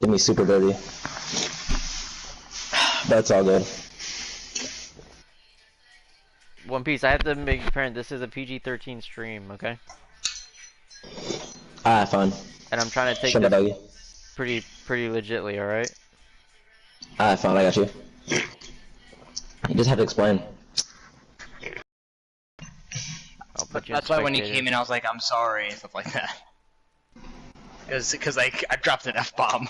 Did me super dirty. That's all good. One Piece, I have to make apparent this is a PG-13 stream, okay? Fine. And I'm trying to take Shut my this doggy. pretty legitly, alright? Fine, I got you. You just have to explain. I'll put you in That's why when he spectator. came in, I was like, I'm sorry, and stuff like that. Because I dropped an F-bomb.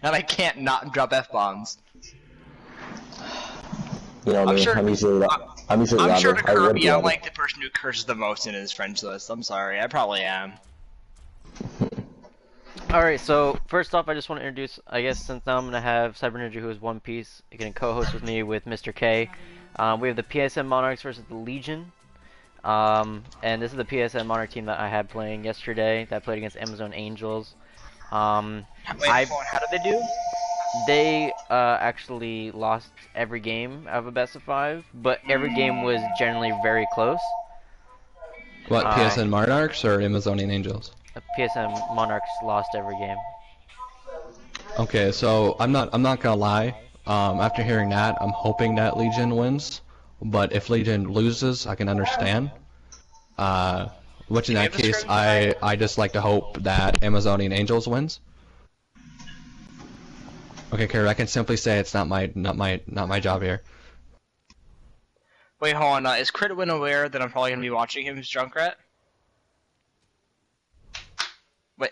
And I can't not drop F-bombs. You know me, I'm usually I'm louder. sure to I would Kirby, be I'm louder. like the person who curses the most in his friends list. I'm sorry, I probably am. Alright, so first off, I just want to introduce, I guess since now I'm going to have Cyber Ninja, who is One Piece, going to co-host with me with Mr. K. We have the PSN Monarchs versus the Legion. And this is the PSN Monarch team that I had playing yesterday, that played against Amazon Angels. Wait, hold on, how did they do? They actually lost every game out of a best of 5, but every game was generally very close. What, PSN Monarchs or Amazonian Angels? PSN Monarchs lost every game. Okay, so I'm not gonna lie. After hearing that, I'm hoping that Legion wins. But if Legion loses, I can understand. Which in that case, I just like to hope that Amazonian Angels wins. Okay, Kurt, I can simply say it's not my job here. Wait, hold on, is Critwin aware that I'm probably gonna be watching him as Junkrat? Wait.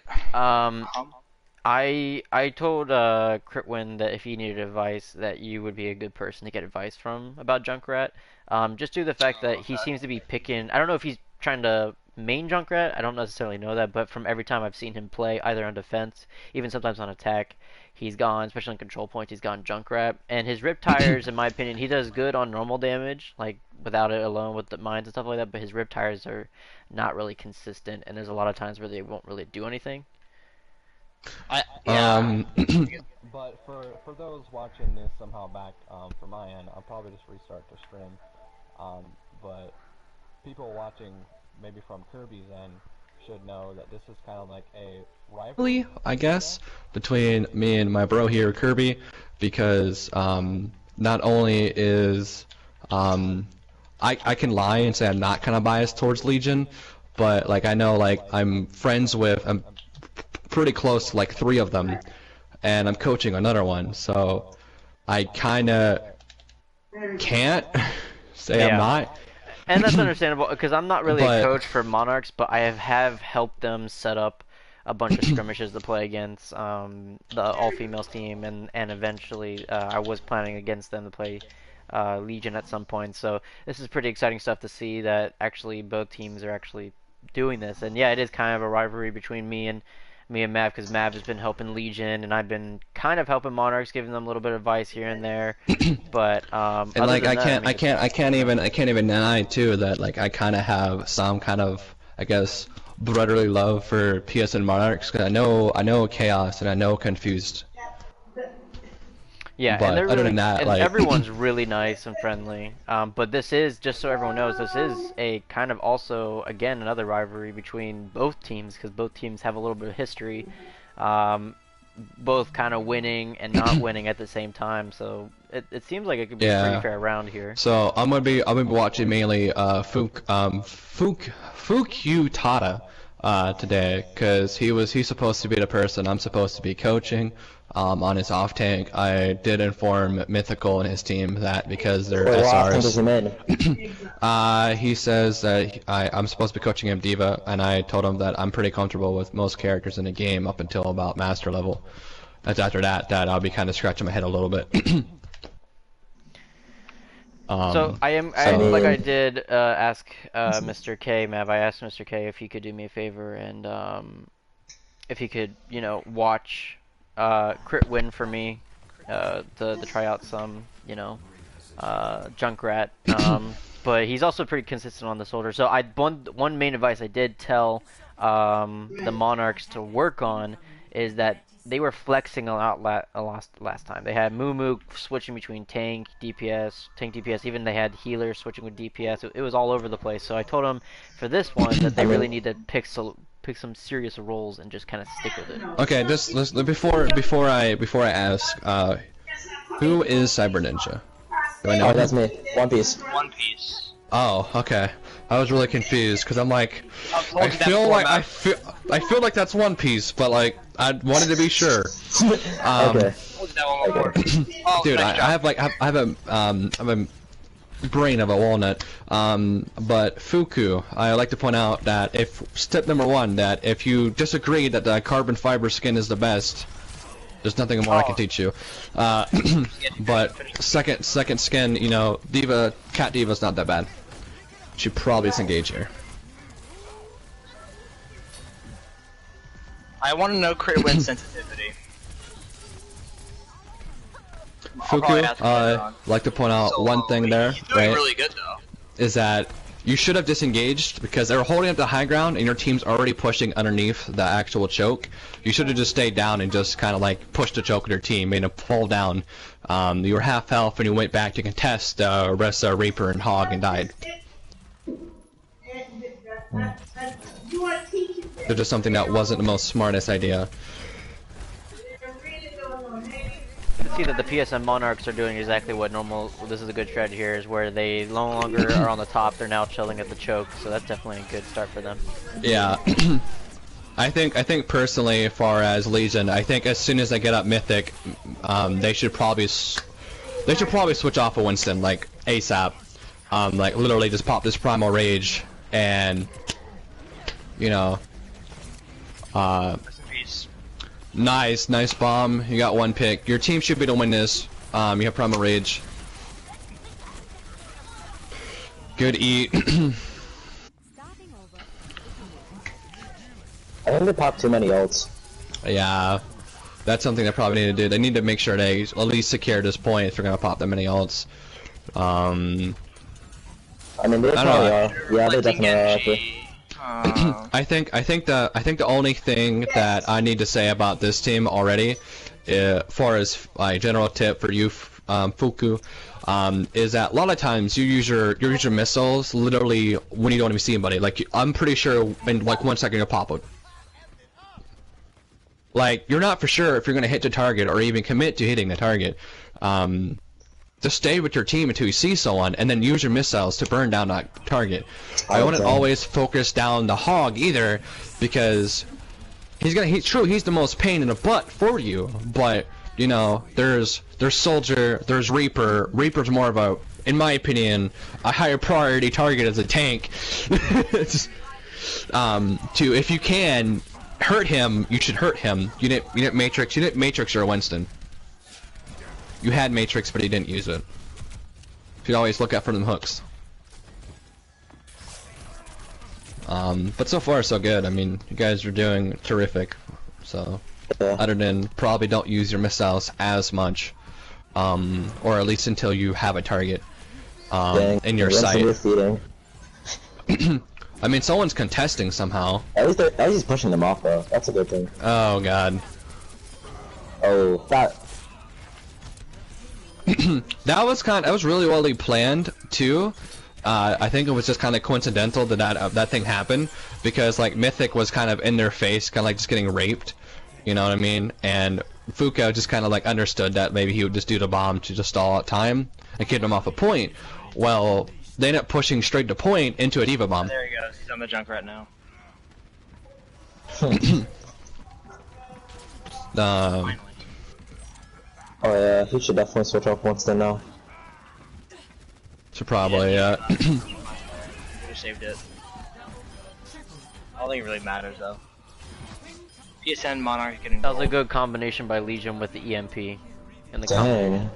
I told Critwin that if he needed advice, that you would be a good person to get advice from about Junkrat. Just due to the fact that he seems to be picking. I don't know if he's trying to main Junkrat. I don't necessarily know that, but from every time I've seen him play, either on defense, even sometimes on attack, he's gone, especially on control points, he's gone Junkrat. And his Rip Tires, in my opinion, he does good on normal damage, like without it alone with the mines and stuff like that. But his Rip Tires are not really consistent, and there's a lot of times where they won't really do anything. But for those watching this somehow back from my end, I'll probably just restart the stream. But people watching maybe from Kirby's end should know that this is kind of like a rivalry, I guess, between me and my bro here, Kirby, because not only is I can lie and say I'm not kind of biased towards Legion, but like I know like I'm pretty close to like 3 of them, and I'm coaching another one, so I kind of can't say I'm not. And that's understandable, because I'm not really a coach for Monarchs, but I have helped them set up a bunch of skirmishes to play against the all-females team, and eventually I was planning against them to play Legion at some point. So this is pretty exciting stuff to see that actually both teams are actually doing this. And yeah, it is kind of a rivalry between me and Mav, because Mav has been helping Legion, and I've been kind of helping Monarchs, giving them a little bit of advice here and there. But and like I can't even deny too that like I kind of have some kind of, I guess, brotherly love for PSN Monarchs, because I know Chaos and I know Confused. Yeah, but and other than that, like everyone's really nice and friendly. But this is, just so everyone knows, this is a kind of also, again, another rivalry between both teams, because both teams have a little bit of history, both kind of winning and not winning at the same time. So it seems like it could be a pretty fair round here. So I'm gonna be watching mainly Fuku Tada today, because he's supposed to be the person I'm supposed to be coaching. On his off tank, I did inform Mythical and his team that because they're SRs. He says that I'm supposed to be coaching him Diva, and I told him that I'm pretty comfortable with most characters in the game up until about Master level. That's after that I'll be kind of scratching my head a little bit. So like I did ask Mr. K, Mav. I asked Mr. K if he could do me a favor and if he could, watch Crit Win for me to try out some, Junkrat. But he's also pretty consistent on the soldier. So one main advice I did tell the Monarchs to work on is that they were flexing a lot last time. They had Moo switching between tank, DPS, even they had healers switching with DPS. It was all over the place. So I told them for this one that they really need to pick pick some serious roles and just kind of stick with it. Okay, before I ask, who is Cyber Ninja? Do I know? Oh, that's me. One Piece. One Piece. Oh, okay. I was really confused because I'm like, I feel like that's One Piece, but like I wanted to be sure. Okay. Dude, I have a brain of a walnut. But Fuku, I like to point out that if step number 1, that if you disagree that the carbon fiber skin is the best, there's nothing more I can teach you. But second skin, you know, Cat Diva's not that bad. She probably disengage here. I want to know crit win sensitivity. Fuku, like to point out one thing there, He's doing right? really good though. Is that you should have disengaged because they were holding up the high ground and your team's already pushing underneath the actual choke. You should have just stayed down and just kind of like pushed the choke with your team, made them fall down. You were half health and you went back to contest rest Reaper and Hog and died. So just something that wasn't the most smartest idea. You can see that the PSN Monarchs are doing exactly what normal. Well, this is a good strategy here, is where they no longer are on the top; they're now chilling at the choke. So that's definitely a good start for them. Yeah, I think personally, as far as Legion, I think as soon as they get up Mythic, they should probably switch off of Winston like ASAP. Like literally just pop this Primal Rage and you know, nice bomb. You got one pick. Your team should be to win this. You have Primal Rage. Good eat. I think they popped too many ults. Yeah, that's something they probably need to do. They need to make sure they at least secure this point if they're gonna pop that many ults. I mean, they probably are. Yeah, they definitely are. I think the only thing that I need to say about this team already, far as like general tip for you, Fuku, is that a lot of times you use your missiles literally when you don't even see anybody. Like I'm pretty sure in like 1 second you'll pop it. Like you're not for sure if you're gonna hit the target or even commit to hitting the target. Just stay with your team until you see someone, and then use your missiles to burn down that target. I wouldn't always focus down the Hog either, because he's the most pain in the butt for you. But you know, there's Soldier, there's Reaper. Reaper's more of a, in my opinion, a higher priority target as a tank. To if you can hurt him, you should hurt him. You didn't Matrix or Winston. You had Matrix, but he didn't use it. You'd always look out for them hooks. But so far so good. I mean, you guys are doing terrific. So, other than probably don't use your missiles as much, or at least until you have a target in your sight. I mean, someone's contesting somehow. At least he's pushing them off though. That's a good thing. Oh god. Oh, that. That was really well planned too. I think it was just kind of coincidental that thing happened, because like Mythic was kind of in their face, kind of like just getting raped, you know what I mean? And Fuku just kind of like understood that maybe he would just do the bomb to just stall out time and keep them off a point. Well, they ended up pushing straight to point into a Diva bomb. There he goes. He's on the Junkrat now. Oh yeah, he should definitely switch off Winston now. So probably, yeah. Could have saved it. I don't think it really matters though. PSN Monarch getting. That was a good combination by Legion with the EMP and the Dang.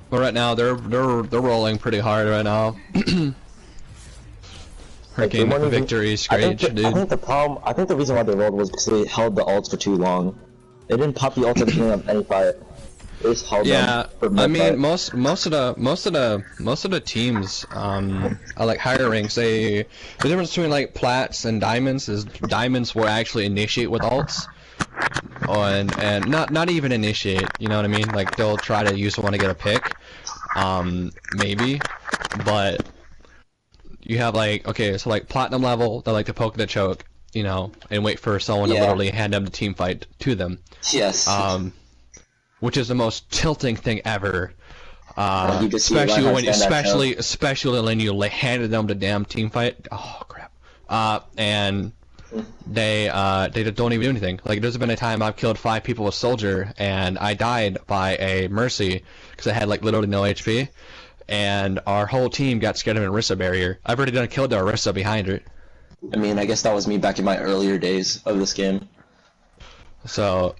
But right now they're rolling pretty hard right now. Hurricane victory screech, dude. I think the reason why they rolled was because they held the ults for too long. They didn't pop the ults at the beginning of any fight. They just held them for I mean, fight. most of the teams are like higher ranks. The difference between like plats and diamonds is diamonds will actually initiate with ults, and not even initiate. You know what I mean? Like they'll try to use one to get a pick, maybe, but you have like, okay, so like platinum level, they like to poke the choke, you know, and wait for someone to literally hand them the team fight to them. Yes. Which is the most tilting thing ever. Especially when you handed them the damn team fight. Oh crap. And they don't even do anything. Like there's been a time I've killed 5 people with soldier and I died by a mercy because I had like literally no HP, and our whole team got scared of an Orisa barrier. I've already done a kill to Orisa behind it. I mean, I guess that was me back in my earlier days of this game. So,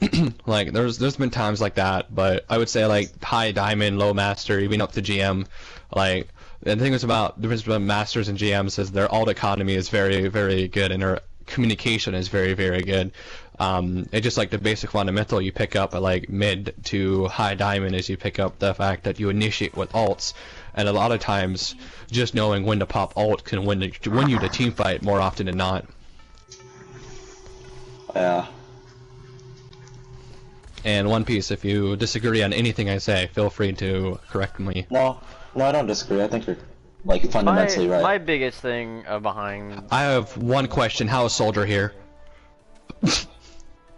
like, there's been times like that, but I would say like high diamond, low master, even up to GM, like the thing is about the difference between masters and GMs is their alt economy is very, very good and their communication is very, very good. It's just like the basic fundamental you pick up at like mid to high diamond is you pick up the fact that you initiate with alts, and a lot of times just knowing when to pop ult can win you the team fight more often than not. Yeah. And One Piece, if you disagree on anything I say, feel free to correct me. No, I don't disagree. I think you're like fundamentally right. My biggest thing behind. I have one question. How is Soldier here?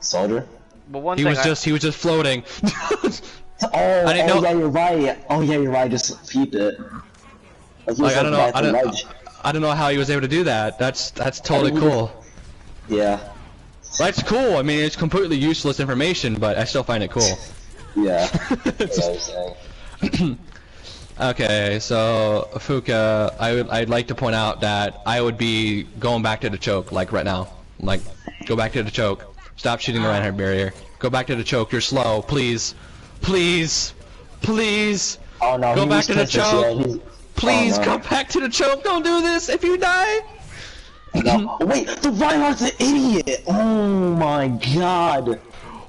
Soldier? But he was just floating. I didn't know. Yeah, you're right. Oh yeah, you're right. Just peeped it. Like, I don't know how he was able to do that. That's totally cool. Yeah. That's cool. I mean, it's completely useless information, but I still find it cool. Yeah. Okay, so Fuka, I'd like to point out that I would be going back to the choke, like right now. Like, go back to the choke. Stop shooting the right-hand barrier. Go back to the choke. You're slow. Please, please, please. Oh no. Go back to the choke. Please go back to the choke. Don't do this. If you die. No. Wait, the Reinhardt's an idiot! Oh my god!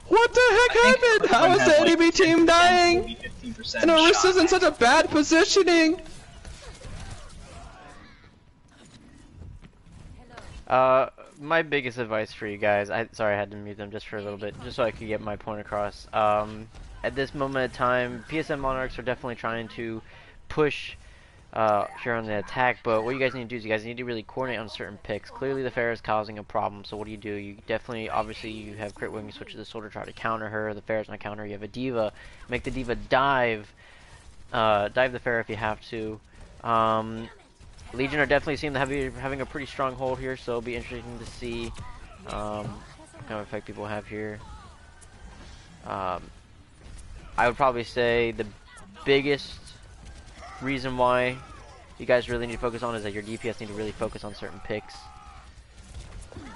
What the heck happened? How is the enemy team dying? And Orisa's in such a bad positioning! My biggest advice for you guys, sorry I had to mute them just for a little bit, just so I could get my point across. At this moment in time, PSN Monarchs are definitely trying to push here on the attack, but what you guys need to do is you guys need to really coordinate on certain picks. Clearly the Pharah is causing a problem, so what do? You definitely, obviously you have crit wing, you switch to the soldier, try to counter her. The Pharah's not counter, you have a diva, make the diva dive the Pharah if you have to. Legion are definitely seem to having a pretty strong hold here, so it'll be interesting to see what kind of effect people have here. I would probably say the biggest reason why you guys really need to focus on is that your DPS need to really focus on certain picks.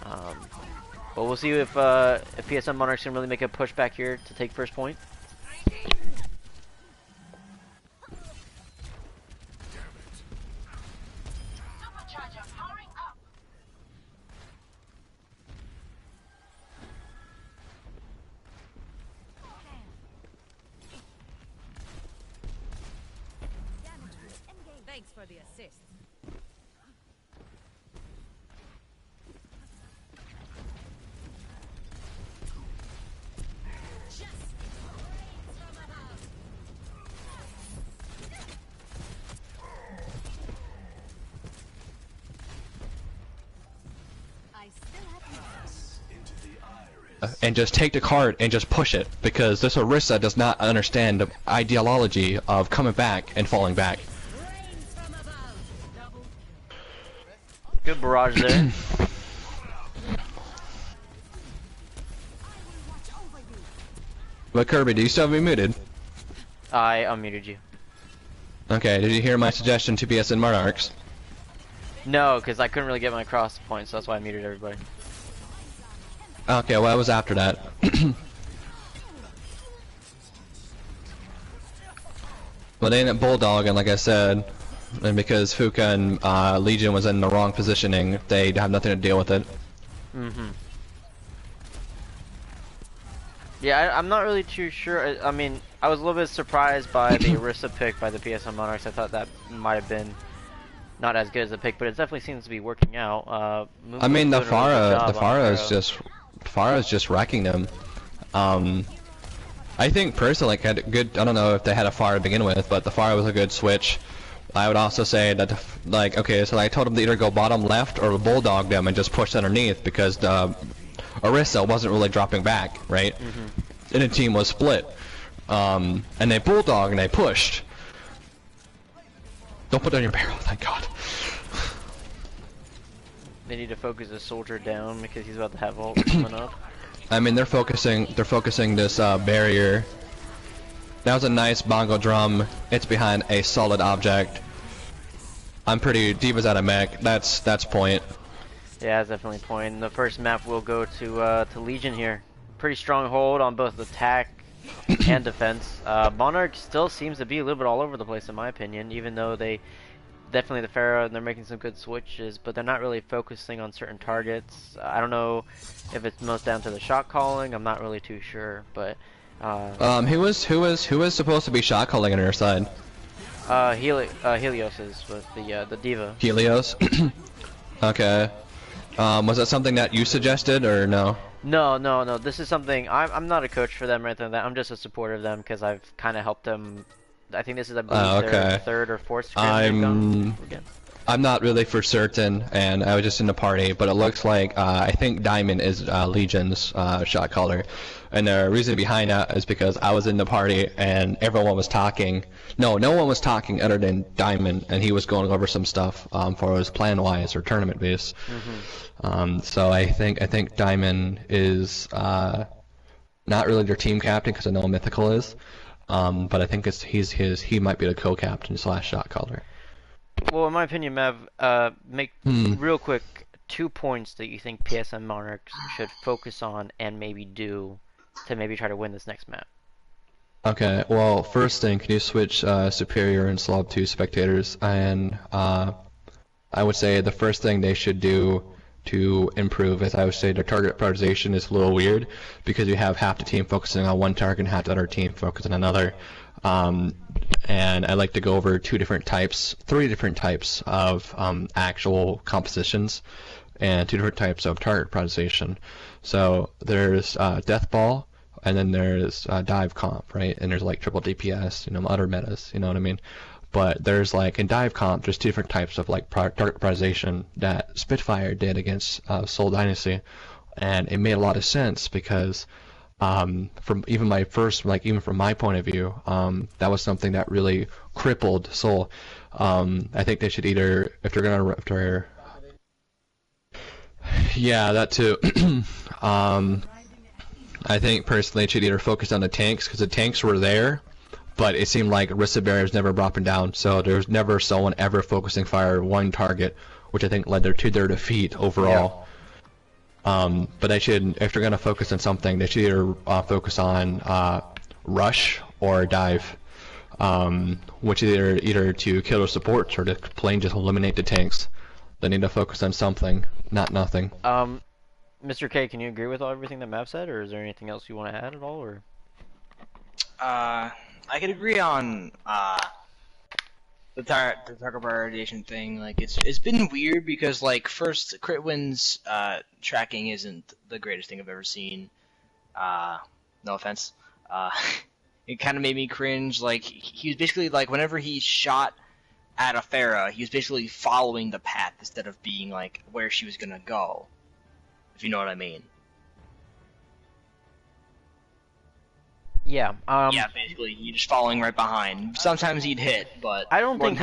But we'll see if PSN Monarchs can really make a push back here to take first point. Thanks for the assist. And just take the card and just push it, because this Orisa does not understand the ideology of coming back and falling back. Good barrage there. But Kirby, do you still have me muted? I unmuted you. Okay, did you hear my suggestion to PSN Monarchs? No, because I couldn't really get my cross points, so that's why I muted everybody. Okay, well, I was after that. But they ended up bulldogging, like I said, and because Fuka and Legion was in the wrong positioning, they have nothing to deal with it. Yeah, I'm not really too sure. I mean, I was a little bit surprised by the Orisa pick by the PSN Monarchs. I thought that might have been not as good as a pick, but it definitely seems to be working out. I mean, the Pharah is just wrecking them. I think personally, had a good. I don't know if they had a Pharah to begin with, but the Pharah was a good switch. I would also say that, like, okay, so I told him to either go bottom left or bulldog them and just push underneath because the Orisa wasn't really dropping back, right? And the team was split. And they bulldog and they pushed. Don't put down your barrel, thank God. They need to focus the soldier down because he's about to have ult coming up. I mean, they're focusing this barrier. That was a nice bongo drum. It's behind a solid object. I'm pretty D.Va's out of mech. That's point. Yeah, that's definitely point. The first map will go to Legion here. Pretty strong hold on both attack and defense. Monarch still seems to be a little bit all over the place in my opinion, even though they definitely the Pharaoh and they're making some good switches, but they're not really focusing on certain targets. I don't know if it's most down to the shot calling. I'm not really too sure, but who was supposed to be shot calling on your side? Helios is with the D.Va. Helios. Okay. Was that something that you suggested or no? No. This is something I'm not a coach for them or anything like that. I'm just a supporter of them because I've kind of helped them. I think this is their third or fourth scrim. I'm not really for certain, and I was just in the party, but it looks like I think Diamond is Legion's shot caller, and the reason behind that is because I was in the party and everyone was talking. No one was talking other than Diamond, and he was going over some stuff for his plan-wise or tournament-based. So I think Diamond is not really their team captain because I know Mythical is. But I think he might be the co-captain / shot caller. Well, in my opinion, Mav, make real quick 2 points that you think PSN Monarchs should focus on and maybe do to maybe try to win this next map. Okay, well, first thing, can you switch Superior and Slob to spectators? And I would say the first thing they should do to improve is I would say their target prioritization is a little weird because you have half the team focusing on one target and half the other team focusing on another. And I like to go over three different types of actual compositions and 2 different types of target prioritization. So there's Death Ball, and then there's Dive Comp, right? And there's like triple DPS, other metas, you know what I mean? But there's like in Dive Comp, there's 2 different types of like target prioritization that Spitfire did against Soul Dynasty, and it made a lot of sense because from even from my point of view, that was something that really crippled Soul. I think they should either, yeah, that too. I think personally it should either focus on the tanks because the tanks were there, but it seemed like Orisa barriers never dropping down, so there's never someone ever focusing fire one target, which I think led to their defeat overall. Yeah. But they should, if they're going to focus on something, they should either focus on rush or dive, which is either to kill the supports or to plain just eliminate the tanks. They need to focus on something, not nothing. Mr. K, can you agree with everything that Mav said, or is there anything else you want to add at all, or? I could agree on the target prioritization thing. Like it's been weird because like first Critwin's tracking isn't the greatest thing I've ever seen. No offense. It kind of made me cringe. Like he was basically like whenever he shot at a Pharah, he was basically following the path instead of being like where she was gonna go. If you know what I mean. Yeah. Yeah, basically, you're just following right behind. Sometimes he'd hit, but I don't think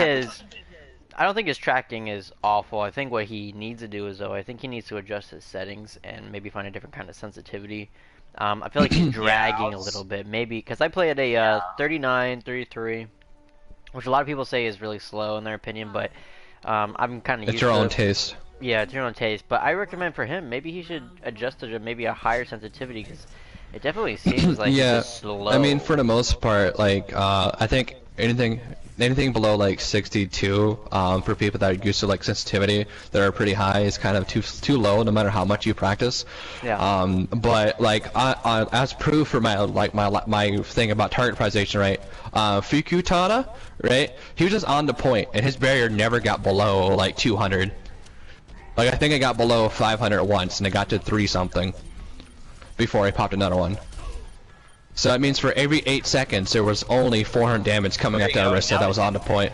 his tracking is awful. I think what he needs to do is I think he needs to adjust his settings and maybe find a different kind of sensitivity. I feel like he's dragging a little bit, maybe because I play at a 39, 33, which a lot of people say is really slow in their opinion, but I'm kind of used to. It's your own taste. Yeah, it's your own taste, but I recommend for him maybe he should adjust to maybe a higher sensitivity because it definitely seems like yeah, it's slow. I mean, for the most part, like I think anything below like 62 for people that are used to like sensitivity that are pretty high is kind of too low no matter how much you practice. Yeah. But like as proof for my thing about target prioritization, right? Fukutada, right? He was just on the point and his barrier never got below like 200. Like I think it got below 500 once and it got to 3 something before he popped another one. So that means for every 8 seconds there was only 400 damage coming at the Orisa that was on the point.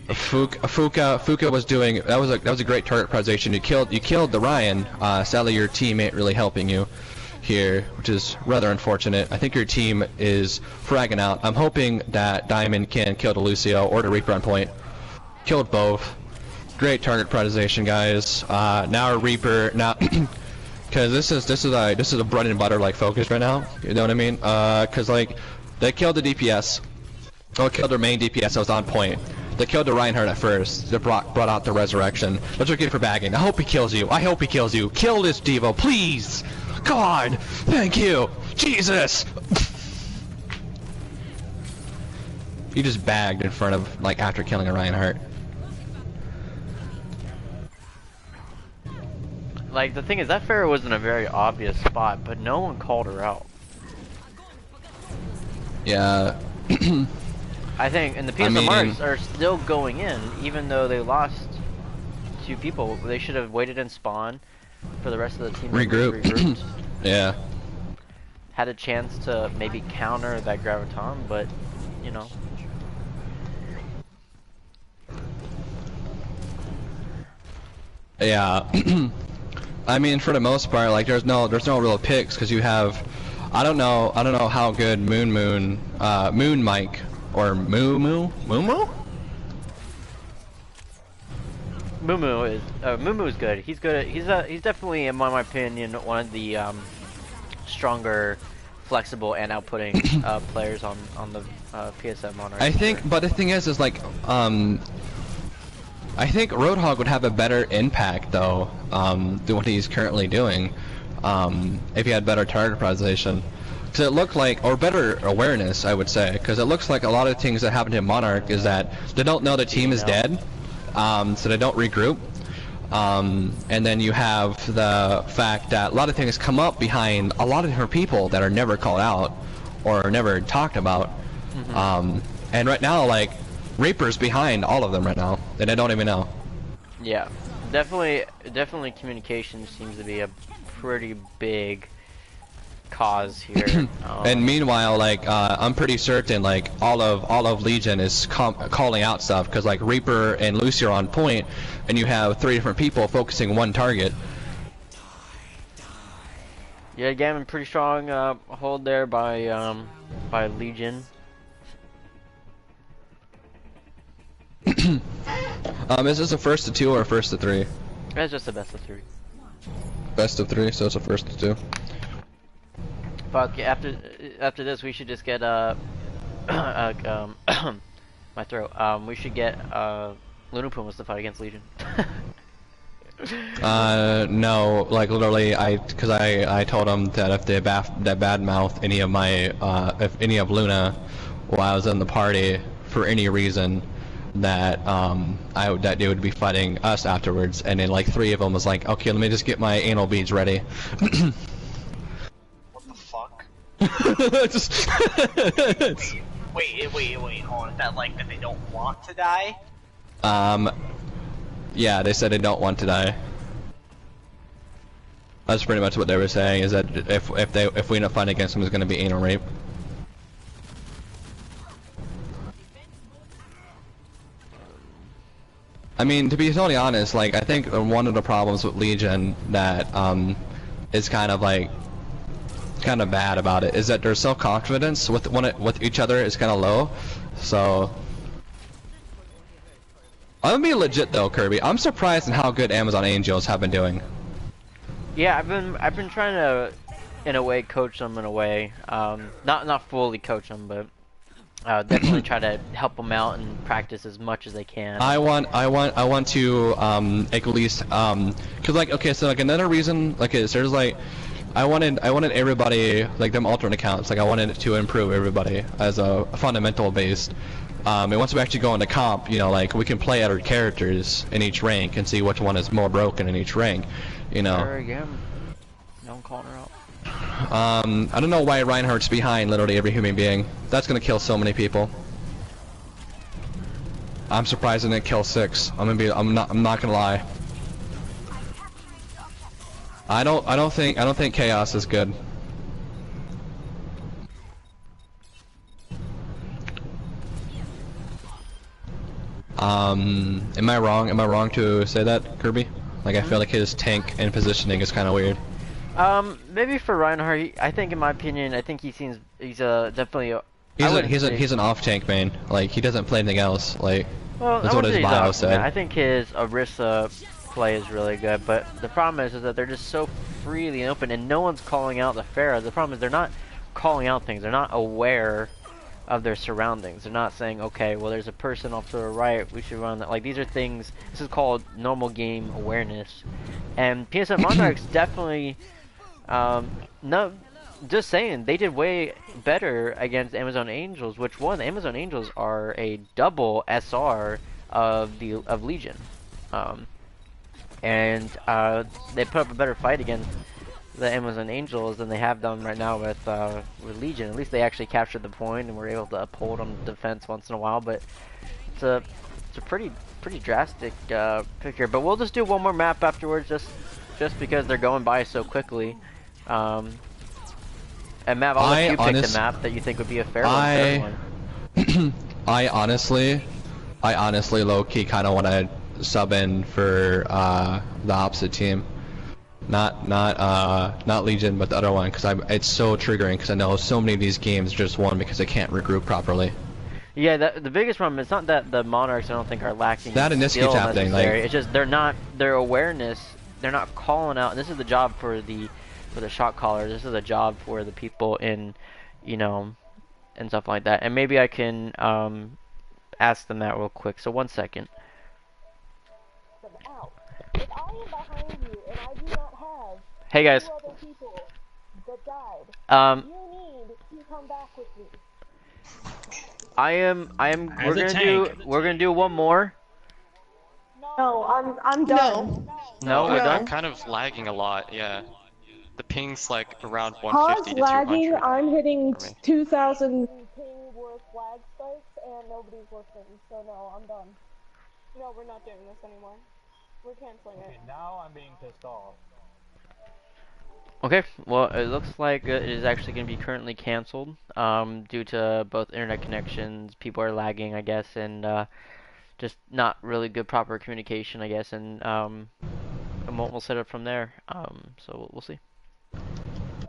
Fuka was doing that was a great target prioritization. You killed the Ryan. Sadly, your team ain't really helping you here, which is rather unfortunate. I think your team is fragging out. I'm hoping that Diamond can kill the Lucio or the Reaper on point. Killed both. Great target prioritization, guys. Now a Reaper now, because this is a bread and butter like focus right now. You know what I mean? Because like they killed the DPS. Oh, killed their main DPS that was on point. They killed the Reinhardt at first. They brought out the resurrection. Let's get for bagging. I hope he kills you. I hope he kills you. Kill this Devo, please. God, thank you. Jesus. He just bagged in front of, like, after killing a Reinhardt. Like, the thing is, that Pharah was in a very obvious spot, but no one called her out. Yeah. I think, and the PSN Monarchs are still going in, even though they lost 2 people. They should have waited in spawn for the rest of the team to regroup. Yeah. Had a chance to maybe counter that Graviton, but, you know. Yeah. I mean, for the most part, like, there's no real picks, because you have, I don't know how good Moon Mike, or Moo? Mumu is good. He's good. He's definitely, in my opinion, one of the stronger, flexible, and outputting players on the PSN Monarchs. I think, but the thing is like, I think Roadhog would have a better impact though, than what he's currently doing, if he had better target prioritization. Because it looked like, or better awareness, I would say, because it looks like a lot of things that happen to Monarch is that they don't know the team is dead, so they don't regroup. And then you have the fact that a lot of things come up behind a lot of different people that are never called out or never talked about. And right now, like, Reaper's behind all of them right now, and they don't even know. Yeah, definitely communication seems to be a pretty big cause here. And meanwhile, like, I'm pretty certain, like, all of Legion is calling out stuff, because like Reaper and Lucy are on point, and you have 3 different people focusing one target. Yeah, again, pretty strong hold there by Legion. Is this a first to 2 or a first to 3? It's just a best of 3. Best of 3, so it's a first to 2. Fuck, after this we should just get my throat. We should get Luna Pumas to fight against Legion. No, like literally, because I told him that if they badmouth any of my if any of Luna while I was in the party for any reason, that that they would be fighting us afterwards, and then like 3 of them was like, okay, let me just get my anal beads ready. Just wait, hold on. Is that like that they don't want to die? Yeah, they said they don't want to die. That's pretty much what they were saying, is that if we end up fighting against them, it's gonna be anal rape. I mean, to be totally honest, like, I think one of the problems with Legion that is kind of bad about it is that their self-confidence with each other is kind of low. So I'm gonna be legit though, Kirby. I'm surprised in how good Amazon Angels have been doing. Yeah, I've been trying to, in a way, coach them in a way. Not fully coach them, but definitely try to help them out and practice as much as they can. I want to at least cause like, okay, so like another reason, like, is there's like, I wanted everybody, like, them alternate accounts, like, I wanted to improve everybody as a fundamental based. And once we actually go into comp, you know, like, we can play other characters in each rank and see which one is more broken in each rank, you know. There again. No one called her out. I don't know why Reinhardt's behind literally every human being. That's gonna kill so many people. I'm surprised it didn't kill 6. I'm not gonna lie. I don't think Chaos is good. Am I wrong? Am I wrong to say that, Kirby? Like, I feel like his tank and positioning is kind of weird. Maybe for Reinhardt, I think in my opinion, I think he's definitely. He's an off tank main. Like, he doesn't play anything else. Like, Well, that's I what wouldn't his say he's bio off. said. I think his Orisa play is really good, but the problem is that they're just so freely open, and no one's calling out the Pharah. The problem is they're not calling out things. They're not aware of their surroundings. They're not saying, okay, well, there's a person off to the right, we should run that. Like, these are things, this is called normal game awareness. And PSN Monarchs definitely, no, just saying, they did way better against Amazon Angels, which one, the Amazon Angels are a double SR of Legion. And they put up a better fight against the Amazon Angels than they have done right now with Legion. At least they actually captured the point and were able to uphold on defense once in a while. But it's a pretty drastic pick here. But we'll just do one more map afterwards, just because they're going by so quickly. And Matt, I'll let you pick the map that you think would be a fair one for everyone. I honestly low-key kind of want to sub in for the opposite team. Not Legion, but the other one, because it's so triggering, because I know so many of these games just won because they can't regroup properly. Yeah, the biggest problem is not that the Monarchs I don't think are lacking that and this skill keeps happening. Like, it's just their awareness. They're not calling out. And this is the job for the shot callers. This is a job for the people in, and stuff like that. And maybe I can ask them that real quick. So 1 second. If I am behind you and I do not have hey guys. 2 other people that died, you need to come back with me. We're gonna do one more. No, I'm done. No, we're done. I'm kind of lagging a lot. Yeah, the ping's like around 150 to 200. lagging. I'm hitting 2,000 ping worth lag spikes and nobody's listening. So no, I'm done. No, we're not doing this anymore. We're canceling it. Now I'm being pissed off. Okay, well, it looks like it is actually going to be currently canceled due to both internet connections, people are lagging, I guess, and just not really good proper communication, I guess, and we'll set it from there. So we'll see.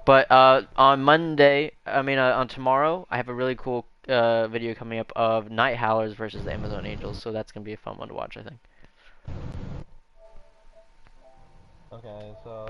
But on Monday, on tomorrow, I have a really cool video coming up of Night Howlers versus the Amazon Angels, so that's going to be a fun one to watch, I think. Okay, so